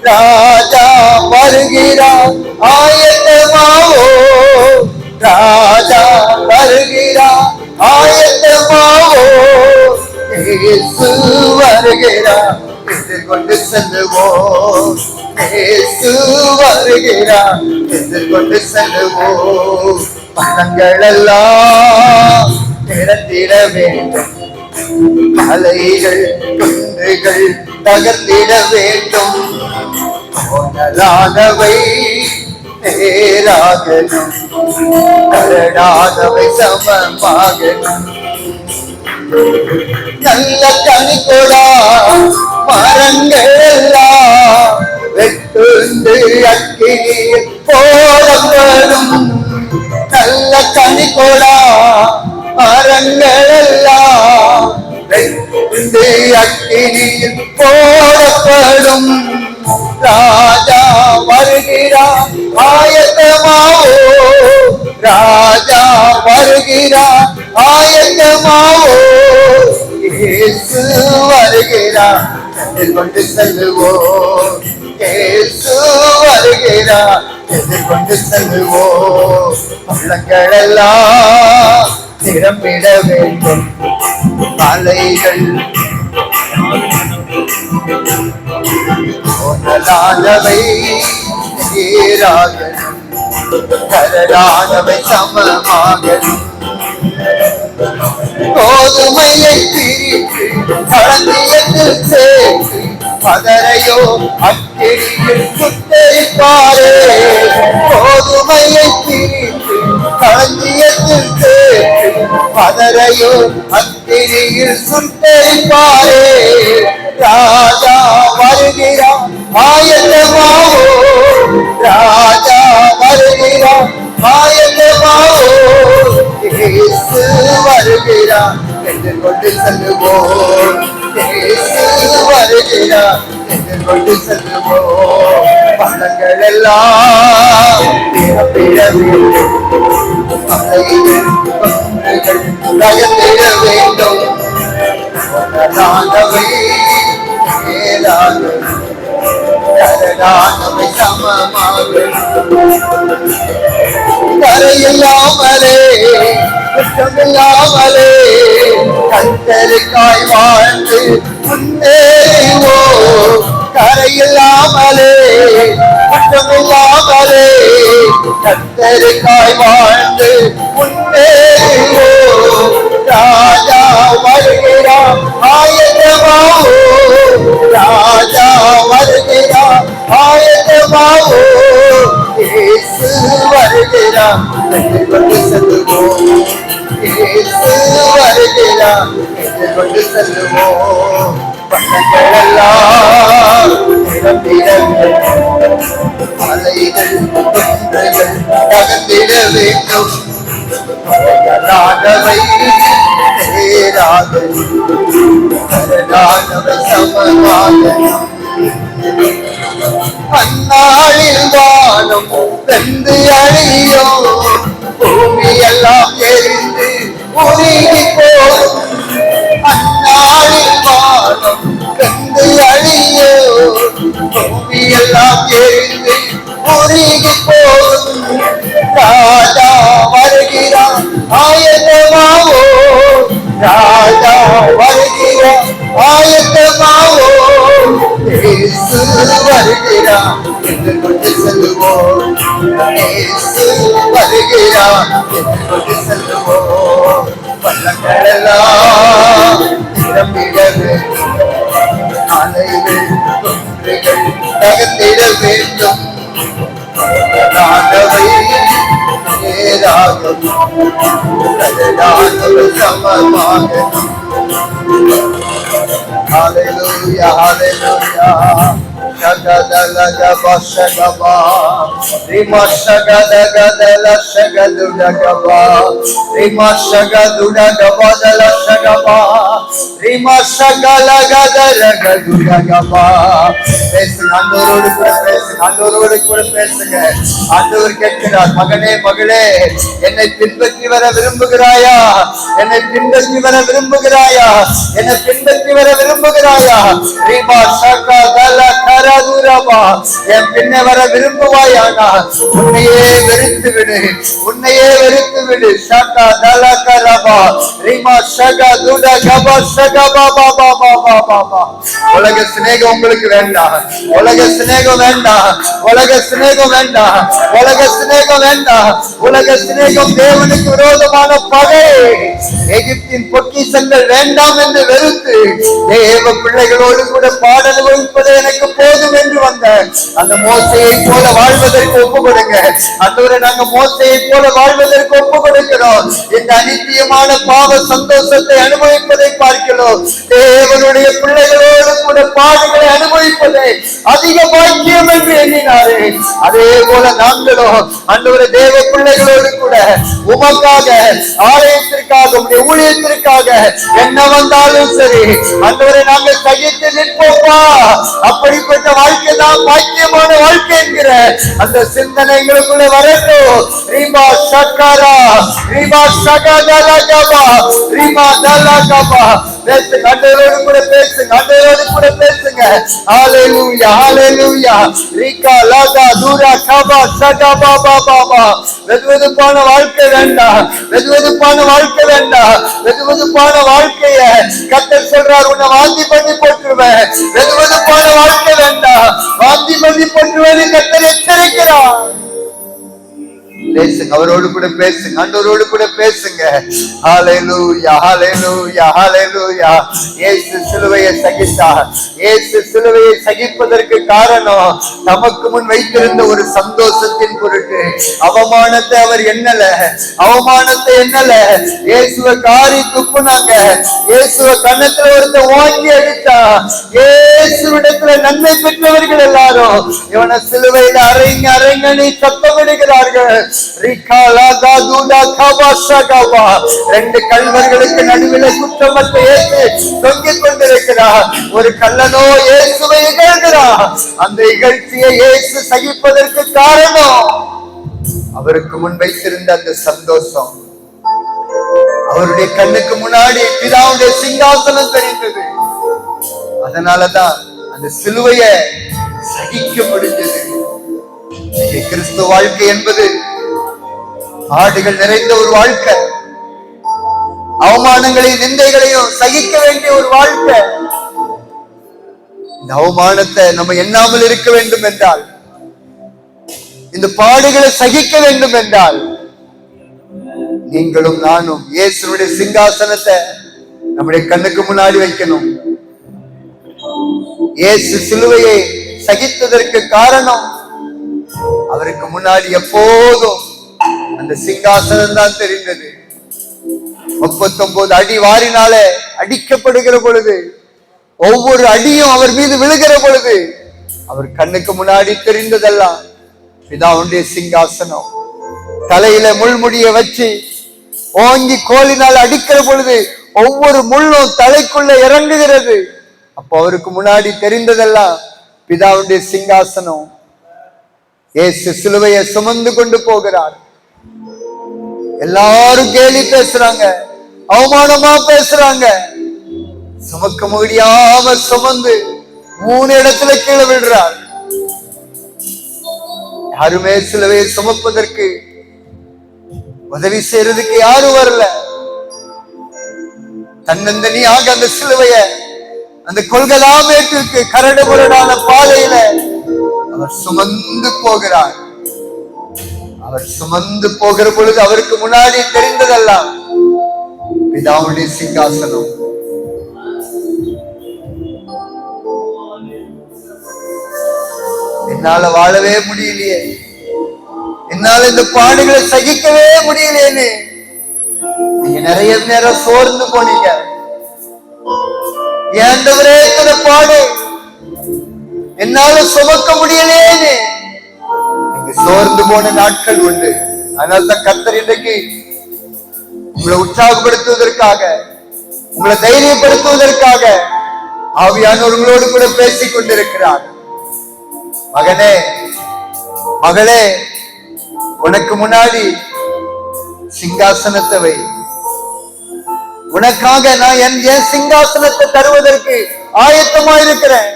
ராஜா வருகிறார் ஆயத்தமாவோ, ராஜா வருகிறார் ஆயத்தமாவோ. இயேசு வருகிறார் எதிர்கொண்டு செல்லுவோம், இயேசு வருகிறார் எதிர்கொண்டு செல்லுவோம். மரங்கள் எல்லாம் நிரந்திட வேண்டும், மலைகள் குன்றுகள் தகர்ந்திட வேண்டும். கோணலானவை நேராகணும், கரடானவை சமமாகணும். நல்ல கனி கொடா மரங்கள் எல்லாம் வெட்டுண்டு அக்கினியில் போடப்படும். நல்ல கனி கொடா மரங்கள் எல்லாம் வெட்டுண்டு அக்கினியில் போடப்படும். ராஜா வருகிறார் ஆயத்தமாவோ, ராஜா வருகிறார் ஆயத்தமாவோ. இயேசு வருகிறார் எதிர்கொண்டு செல்லுவோம், இயேசு வருகிறார் எதிர்கொண்டு செல்லுவோம். பள்ளங்கள் எல்லாம் நிரம்பிட வேண்டும், மலைகள் கோணலானவை நேராகணும், கரடானவை சமமாகணும். கோதுமையை பிரித்து களஞ்சியத்தில் சேர்த்து பதரையோ அக்கினியில் சுட்டரிப்பாரே. கோதுமையை பிரித்து களஞ்சியத்தில் சேர்த்து பதரையோ அக்கினியில் சுட்டரிப்பாரே. ராஜா வருகிறார் ஆயத்தமாவோ, ராஜா வருகிறார் ஆயத்தமாவோ. இயேசு வருகிறார் எதிர்கொண்டு செல்லுவோம், இயேசு வருகிறார் எதிர்கொண்டு செல்லுவோம். பழங்கள் எல்லாம் நிரம்பிட வேண்டும், மலைகள் குன்றுகள் தகர்ந்திட வேண்டும். கோணலானவை நேராகணும், கரடானவை சமமாகணும். கரையில்லாமலே குற்றமில்லாமலே கர்த்தருக்காய் வாழ்ந்து முன்னேறுவோம். கரையில்லாமலே குற்றமில்லாமலே கர்த்தருக்காய் வாழ்ந்து முன்னேறுவோம். ராஜா வருகிறார் ஆயத்தமாவோ, ராஜா வருகிறார் ஆயத்தமாவோ. இயேசு வருகிறார் எதிர்கொண்டு செல்லுவோம், இயேசு வருகிறார் எதிர்கொண்டு செல்லுவோம். பள்ளங்கள் எல்லாம் நிரம்பிட வேண்டும், மலைகள் குன்றுகள் தகர்ந்திட வேண்டும். கரடானவை நேராகணும், கரடானவை சமமாகணும். அந்நாளில் வானம் வெந்து அழியும், பூமி எல்லாம் எரிந்து உருகி போகும். அந்நாளில் வானம் வெந்து அழியும், பூமி எல்லாம் எரிந்து உருகி போகும். ராஜா வருகிறார் ஆயத்தமாவோ, ராஜா வருகிறார் ஆயத்தமாவோ. இயேசு வருகிறார் எதிர்கொண்டு செல்லுவோம், இயேசு வருகிறார் எதிர்கொண்டு செல்லுவோம். பள்ளங்கள் எல்லாம் நிரம்பிட வேண்டும், மலைகள் குன்றுகள் தகர்ந்திட வேண்டும். கரடானவை நேராகணும், கரடானவை சமமாகணும். ஹல்லேலூயா, ஹல்லேலூயா. Shagadalagaba Shagaba Rima Shagadala Shagadudagaba Rima Shagadudagaba Dala Shagaba Rima Shagalagadagadudagaba. பேசுங்க, ஆண்டவரோடு கூட பேசுங்க, ஆண்டவரோடு கூட பேசுங்க. ஆண்டவர் கேட்கிறார், மகனே மகளே, என்னை பின்பற்றி வர விரும்புகிறாயா? என்னை பின்பற்றி வர விரும்புகிறாயா? என்னை பின்பற்றி வர விரும்புகிறாயா? ரீமா ஷகா தல கரதுரபா, என் பின்னே வர விரும்புவாயானா உன்னையே வெறுத்து விடு, உன்னையே வெறுத்து விடு. ஷகா தல கரபா ரீமா ஷகா துட கபா ஷகா பாபா பாபா பாபா. உலக சிநேகம் உங்களுக்கு வேண்டாம், உலக சிநேகம் வேண்டாம், உலக சிநேகம் வேண்டாம், உலக சிநேகம் வேண்டாம். உலக சிநேகம் தேவனுக்கு விரோதமான பகை. எகிப்தின் பொக்கிஷங்கள் வேண்டாம் என்று வெறுத்து தேவ பிள்ளைகளோடு கூட பாடல் வகுப்பது எனக்கு போதும் என்று வந்த அந்த மோசையை போல வாழ்வதற்கு ஒப்பு கொடுங்க. அன்றுவரை நாங்க மோசையை போல வாழ்வதற்கு ஒப்பு கொடுக்கிறோம். இந்த அனித்தியமான பாவ சந்தோஷத்தை அனுபவிப்பதை பார்க்கிறோம். தேவனுடைய பிள்ளைகளோடு கூட பாடுகளை அனுபவிப்பதை அதிக பாக்கியம் என்று எண்ணினாரே, அதே போல நாங்களும் அன்றுவரை தேவ பிள்ளைகளோடு கூட உமக்காக, ஆலயத்திற்காக, உடைய ஊழியத்திற்காக என்ன வந்தாலும் சரி அன்றுவரை நாங்கள் சகித்து நிற்போமா. அப்படிப்பட்ட வாழ்க்கை தான் பாக்கியமான வாழ்க்கை என்கிற அந்த சிந்தனை எங்களுக்குள்ள வரட்டும். ரீமா சக்கரா ரீமா சகதலகபா ரீமா தலகபா. பேசுங்க, ஆண்டவரோடு கூட பேசுங்க, ஆண்டவரோடு கூட பேசுங்க. ஹalleluya ஹalleluya. ரீகா லாகா தூரா கபா சகபா பாபா பா. வெதுவெதுப்பான வாழ்க்கை வேண்டாம், வெதுவெதுப்பான வாழ்க்கை வேண்டாம். வெதுவெதுப்பான வாழ்க்கைய கர்த்தர் சொல்றார், உன்னை வாந்தி பண்ணி போட்டுருவேன். வெதுவெதுப்பான வாழ்க்கை வேண்டாம், வாந்தி பண்ணி போட்டுருவேன் கர்த்தர் எச்சரிக்கிறார். பேசுங்க, அவரோடு கூட பேசுங்க, ஆண்டவரோடு கூட பேசுங்க. ஹalleluya ஹalleluya ஹalleluya. இயேசு சிலுவையை சகித்தார். இயேசு சிலுவையை சகிப்பதற்கு காரணம் நமக்கு முன் வைத்திருந்த ஒரு சந்தோஷத்தின் பொருட்டு. அவமானத்தை அவர் எண்ணல, அவமானத்தை எண்ணல. இயேசுவை காரி துப்புனாங்க, இயேசுவை கன்னத்துல ஒருத்த ஓங்கி அடித்தா. இயேசுவிடத்துல நன்மை பெற்றவர்கள் எல்லாரும் இவனை சிலுவையில் அரைங்க அரைங்கனி சத்தமிடுகிறார்கள். ரெண்டு கல்வர்களுக்கு நடுவில் குற்றமற்ற இயேசு தொங்கிக் கொண்டிருக்கிறார். ஒரு கல்லனோ இயேசுவை இகழ்கிறார். அந்த இகழ்ச்சியை இயேசு சகிப்பதற்கு காரணம் அவருக்கு முன் வைத்திருந்த அந்த சந்தோஷம். அவருடைய கண்ணுக்கு முன்னாடி பிதாவுடைய சிங்காசனம் தெரிந்தது. அதனாலதான் அந்த சிலுவையை சகிக்க முடிஞ்சது. கிறிஸ்துவ வாழ்க்கை என்பது ஆடுகள் நிறைந்த ஒரு வாழ்க்கை, அவமானங்களையும் நிந்தைகளையும் சகிக்க வேண்டிய ஒரு வாழ்க்கை. இந்த அவமானத்தை நம்ம எண்ணாமல் இருக்க வேண்டும் என்றால், இந்த பாடுகளை சகிக்க வேண்டும் என்றால், நீங்களும் நானும் இயேசுடைய சிங்காசனத்தை நம்முடைய கண்ணுக்கு முன்னாடி வைக்கணும். இயேசு சிலுவையை சகித்ததற்கு காரணம் அவருக்கு முன்னாடி எப்போதும் அந்த சிங்காசனம் தான் தெரிந்தது. 39 அடி வாரினாலே அடிக்கப்படுகிற பொழுது, ஒவ்வொரு அடியும் அவர் மீது விழுகிற பொழுது அவர் கண்ணுக்கு முன்னாடி தெரிந்ததெல்லாம் பிதாவுடைய சிங்காசனம். தலையில முள்முடிய வச்சு ஓங்கி கோலினால் அடிக்கிற பொழுது ஒவ்வொரு முள்ளும் தலைக்குள்ள இறங்குகிறது. அப்போ அவருக்கு முன்னாடி தெரிந்ததெல்லாம் பிதாவுடைய சிங்காசனம். இயேசு சிலுவையை சுமந்து கொண்டு போகிறார். எல்லாரும் கேலி பேசுறாங்க, அவமானமா பேசுறாங்க. சுமக்க முடியாம சுமந்து 3 இடத்துல கீழே விடுறார். யாருமே சிலுவையை சுமப்பதற்கு உதவி செய்யறதுக்கு யாரும் வரல. தன்னந்தனியாக அந்த சிலுவைய அந்த கொள்கலாமேட்டிற்கு கரடு முரடான பாதையில அவர் சுமந்து போகிறார். அவர் சுமந்து போகிற பொழுது அவருக்கு முன்னாடி தெரிந்ததெல்லாம் பிதாவுடைய சிங்காசனம். என்னால வாழவே முடியலையே, என்னால இந்த பாடுகளை சகிக்கவே முடியலையே. நீங்க நிறைய நேரம் சோர்ந்து போனீங்க. ஏண்டவரே இந்த பாடு, என்னால சுமக்க முடியலேன்னு நீங்க சோர்ந்து போன நாட்கள் உண்டு. அதனால்தான் கர்த்தர் இன்றைக்கு உங்களை உற்சாகப்படுத்துவதற்காக, உங்களை தைரியப்படுத்துவதற்காக ஆவியானவர் உங்களோடு கூட பேசிக் கொண்டிருக்கிறார். மகனே, மகளே, உனக்கு முன்னாடி சிங்காசனத்தை வை. உனக்காக நான் என் சிங்காசனத்தை தருவதற்கு ஆயத்தமா இருக்கிறேன்.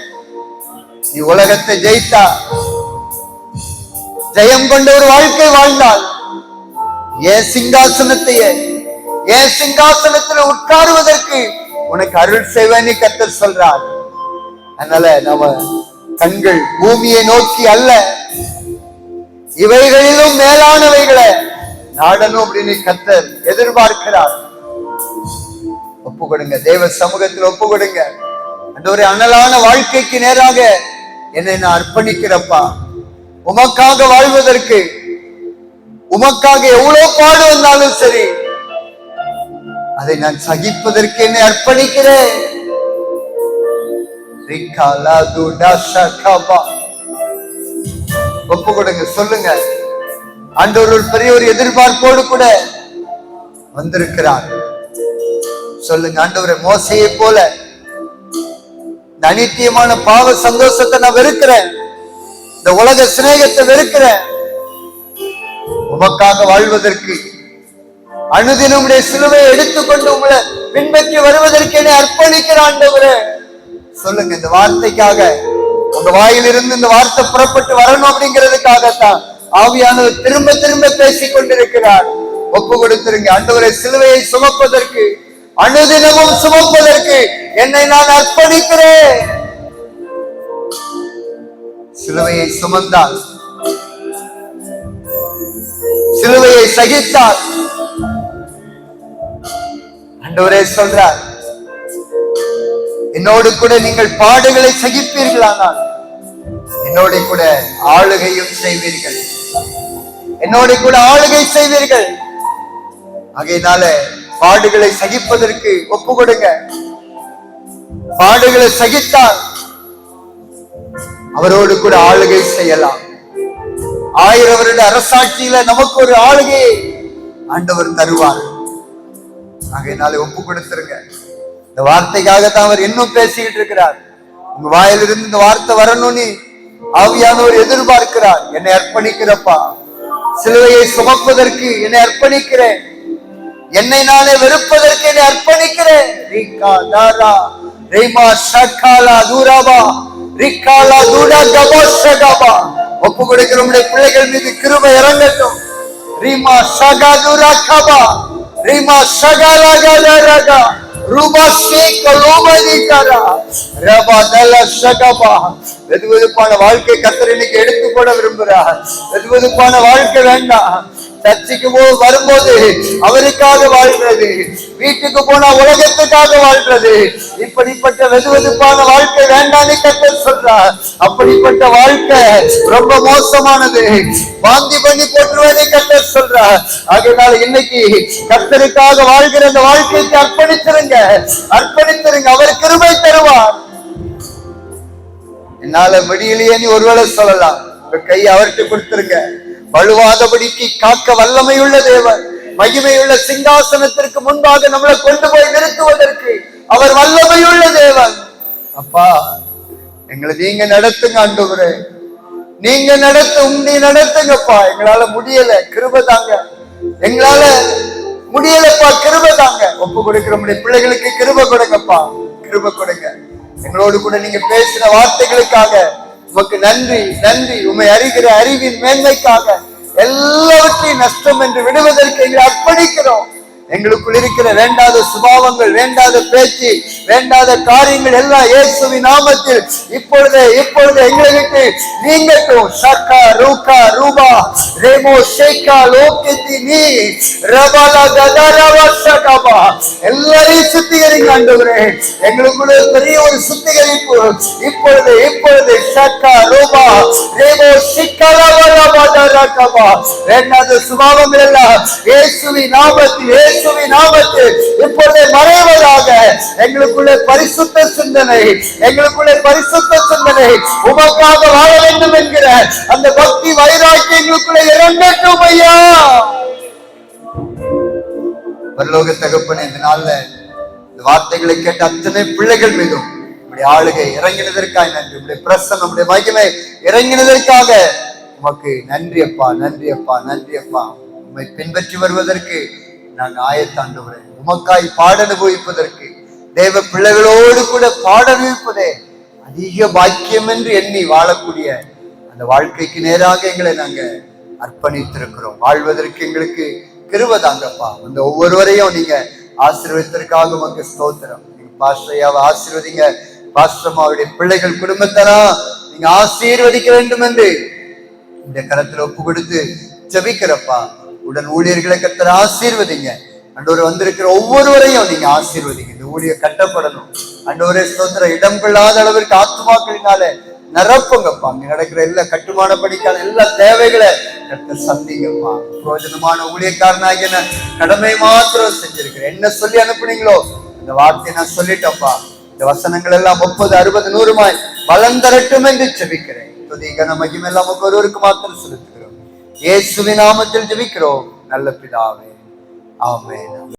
நீ உலகத்தை ஜெயித்தா, ஜெயம் கொண்ட ஒரு வாழ்க்கை வாழ்ந்தால் என் சிங்காசனத்தையே, என் சிங்காசனத்தில் உட்காருவதற்கு உனக்கு அருள் செய்வேன்னு கர்த்தர் சொல்றார். அதனால நம்ம கண்கள் பூமியை நோக்கி அல்ல, இவைகளிலும் மேலானவைகளை நாடனும் அப்படின்னு கர்த்தர் எதிர்பார்க்கிறார். ஒப்பு கொடுங்க, தேவ சமூகத்தில் ஒப்பு கொடுங்க. அந்த ஒரு அனலான வாழ்க்கைக்கு நேராக என்னை நான் அர்ப்பணிக்கிறப்பா. உமக்காக வாழ்வதற்கு, உமக்காக எவ்வளவு பாடு வந்தாலும் சரி, அதை நான் சகிப்பதற்கு என்னை அர்ப்பணிக்கிறேன். ஒப்பு கொடுங்க, சொல்லுங்க. ஆண்டவர் ஒரு பெரிய ஒரு எதிர்பார்ப்போடு கூட வந்திருக்கிறார். சொல்லுங்க, ஆண்டவரே, மோசையை போல அநித்தியமான பாவ சந்தோஷத்தை நான் வெறுக்கிறேன், இந்த உலக சிநேகத்தை வெறுக்கிறேன். உமக்காக வாழ்வதற்கு, அனுதினம் சிலுவையை எடுத்துக்கொண்டு உங்களை பின்பற்றி வருவதற்கு என்னை அர்ப்பணிக்கிற ஆண்டவரே. சொல்லுங்க, இந்த வார்த்தைக்காக, உங்க வாயிலிருந்து இந்த வார்த்தை புறப்பட்டு வரணும் அப்படிங்கிறதுக்காகத்தான் ஆவியானவர் திரும்ப திரும்ப பேசிக் கொண்டிருக்கிறார். ஒப்பு கொடுத்திருங்க. ஆண்டவரே, சிலுவையை சுமப்பதற்கு, அனுதினமும் சுமப்பதற்கு என்னை நான் அர்ப்பணிக்கிறேன். சிலுவையை சுமந்தால், சிலுவையை சகித்தால், ஆண்டவரே சொல்றார், என்னோடு கூட நீங்கள் பாடுகளை சகிப்பீர்களானால் என்னோட கூட ஆளுகையும் செய்வீர்கள், என்னோட கூட ஆளுகை செய்வீர்கள். ஆகையினால பாடுகளை சகிப்பதற்கு ஒப்பு கொடுங்க. பாடுகளை சகித்தால் அவரோடு கூட ஆளுகை செய்யலாம். 1000 வருட அரசாட்சியில நமக்கு ஒரு ஆளுகையை ஆண்டவர் தருவார். ஆகையினால ஒப்பு கொடுத்துருங்க. இந்த வார்த்தைக்காகத்தான் அவர் இன்னும் பேசிக்கிட்டு இருக்கிறார். உங்க வாயிலிருந்து இந்த வார்த்தை வரணும்னு ஆவியானவர் எதிர்பார்க்கிறார். என்னை அர்ப்பணிக்கிறப்பா, சிலுவையை சுமப்பதற்கு என்னை அர்ப்பணிக்கிறேன், என்னை நானே வெறுப்பதற்கு என்னை அர்ப்பணிக்கிறேன். ஒப்பு கொடுக்கிற நம்முடைய பிள்ளைகள் மீது கிருபை இறங்கட்டும். ரீமா ஷகாதுரா கபா, ரீமா ஷகாலகா ரூபா ஷேக் லோமதிகரா ரபா தல ஷகபா. வெதுவெதுப்பான வாழ்க்கை கர்த்தர் இன்னைக்கு எடுத்து போட விரும்புகிறார். வெதுவெதுப்பான வாழ்க்கை வேண்டாம். சர்ச்சைக்கு வரும்போது அவருக்காக வாழ்றது, வீட்டுக்கு போனா உலகத்துக்காக வாழ்றது, இப்படிப்பட்ட வெதுவெதுப்பான வாழ்க்கை வேண்டான்னு கர்த்தர் சொல்றார். அப்படிப்பட்ட வாழ்க்கை ரொம்ப மோசமானது, வாந்தி பண்ணி போட்டுருவதை கர்த்தர் சொல்றார். அதனால இன்னைக்கு கர்த்தருக்காக வாழ்கிற அந்த வாழ்க்கைக்கு அர்ப்பணித்திருங்க, அர்ப்பணித்திருங்க. அவர் கிருபை தருவார். என்னால முடியலையே நீ ஒருவேளை சொல்லலாம், கையை அவர்கிட்ட கொடுத்துருங்க. வலுவாதபடிக்கு காக்க வல்லமையுள்ள தேவன், மகிமையுள்ள சிங்காசனத்திற்கு முன்பாக நம்மளை கொண்டு போய் நிறுத்துவதற்கு அவர் வல்லமையுள்ள தேவன். அப்பா, எங்களை நீங்க நடத்துங்க ஆண்டவரே, நீங்க நடத்துங்கப்பா. எங்களால முடியல, கிருபை தாங்க. எங்களால முடியலப்பா, கிருபை தாங்க. ஒப்பு கொடுக்கிற நம்முடைய பிள்ளைகளுக்கு கிருபை கொடுங்கப்பா, கிருபை கொடுங்க. எங்களோடு கூட நீங்க பேசின வார்த்தைகளுக்காக உமக்கு நன்றி, நன்றி. உம்மை அறிகிற அறிவின் மேன்மைக்காக எல்லாவற்றையும் நஷ்டம் என்று விடுவதற்கு எங்களை அர்ப்பணிக்கிறோம். எங்களுக்குள் இருக்கிற வேண்டாத சுபாவங்கள், வேண்டாத பேச்சு, வேண்டாத காரியங்கள் எல்லாம் இயேசுவின் நாமத்தில் இப்பொழுது எங்களை விட்டு நீங்கட்டும். ஷக்கா ரூகா ரூபா ரேமோ ஷேகா லோகிதி நீ ரபலா கதரவா ஷகபா. எல்லாரையும் சுத்திகரிங்க ஆண்டவரே. எங்களுக்குள்ள பெரிய ஒரு சுத்திகரிப்பு இப்பொழுது ஷக்கா ரூபா ரேமோ ஷிக்கலவலா பதரகபா. வேண்டாத சுபாவங்கள் எல்லாம் இயேசுவின் நாமத்தில் இப்பொழுது மறைவதாக. எங்களுக்கு எங்களுக்குள்ளே பரிசுத்த சிந்தனை, எங்களுக்குள்ளே பரிசுத்த சிந்தனை, உமக்காக வாழ வேண்டும் என்கிற அந்த பக்தி வைராக்கியம் எங்களுக்குள்ளே இறங்கட்டும் ஐயா. பரலோக தகப்பனே, இந்த நாள்ல இந்த வார்த்தைகளை கேட்ட அத்தனை பிள்ளைகள் மீதும் உடைய ஆளுகை இறங்கினதற்காக நன்றி. உடைய பிரசன்னம், உடைய மகிமை இறங்கினதற்காக உமக்கு நன்றி அப்பா, நன்றி அப்பா, நன்றி அப்பா. உம்மை பின்பற்றி வருவதற்கு நாங்கள் ஆயத்தாண்டவரே, உமக்காய் பாட அனுபவிப்பதற்கு, தேவ பிள்ளைகளோடு கூட பாட அனுபவிப்பதே அதிக பாக்கியம் என்று எண்ணி வாழக்கூடிய அந்த வாழ்க்கைக்கு நேராக எங்களை நாங்க அர்ப்பணித்திருக்கிறோம். வாழ்வதற்கு எங்களுக்கு கிருபை தாங்கப்பா. அந்த ஒவ்வொருவரையும் நீங்க ஆசீர்வதித்ததற்காக உமக்கு ஸ்தோத்திரம். நீங்க பாஸ்டரையாவை ஆசீர்வதிங்க. பாஸ்டர்மாவுடைய பிள்ளைகள் குடும்பத்தரா நீங்க ஆசீர்வதிக்க வேண்டும் என்று இந்த கரத்துல ஒப்பு கொடுத்து ஜெபிக்கிறப்பா. உடன் ஊழியர்களை கர்த்தர் ஆசீர்வதிங்க. அண்டோரு வந்திருக்கிற ஒவ்வொருவரையும் நீங்க ஆசீர்வதிங்க. இந்த ஊழியர் கட்டப்படணும் அண்டோரே ஸ்தோத்திரம். இடம் கொள்ளாத அளவிற்கு ஆத்துமாக்களினால நிரப்புங்கப்பா. அங்க நடக்கிற எல்லா கட்டுமான பணிக்கான எல்லா தேவைகளை கர்த்தர் சந்திங்கப்பா. பிரயோஜனமான ஊழியக்காரனாகிய கடமை மாத்திரம் செஞ்சிருக்கிறேன். என்ன சொல்லி அனுப்புனீங்களோ இந்த வார்த்தையை நான் சொல்லிட்டப்பா. இந்த வசனங்கள் எல்லாம் 30, 60, 100 பலன் தரட்டும் என்று ஜெபிக்கிறேன். துதிகன மகிமை எல்லாம் ஒவ்வொருவருக்கு மாத்திரம் செலுத்துகிறோம். இயேசுவின் நாமத்தில் ஜெபிக்கிறோம் நல்ல பிதாவே, ஆமென்.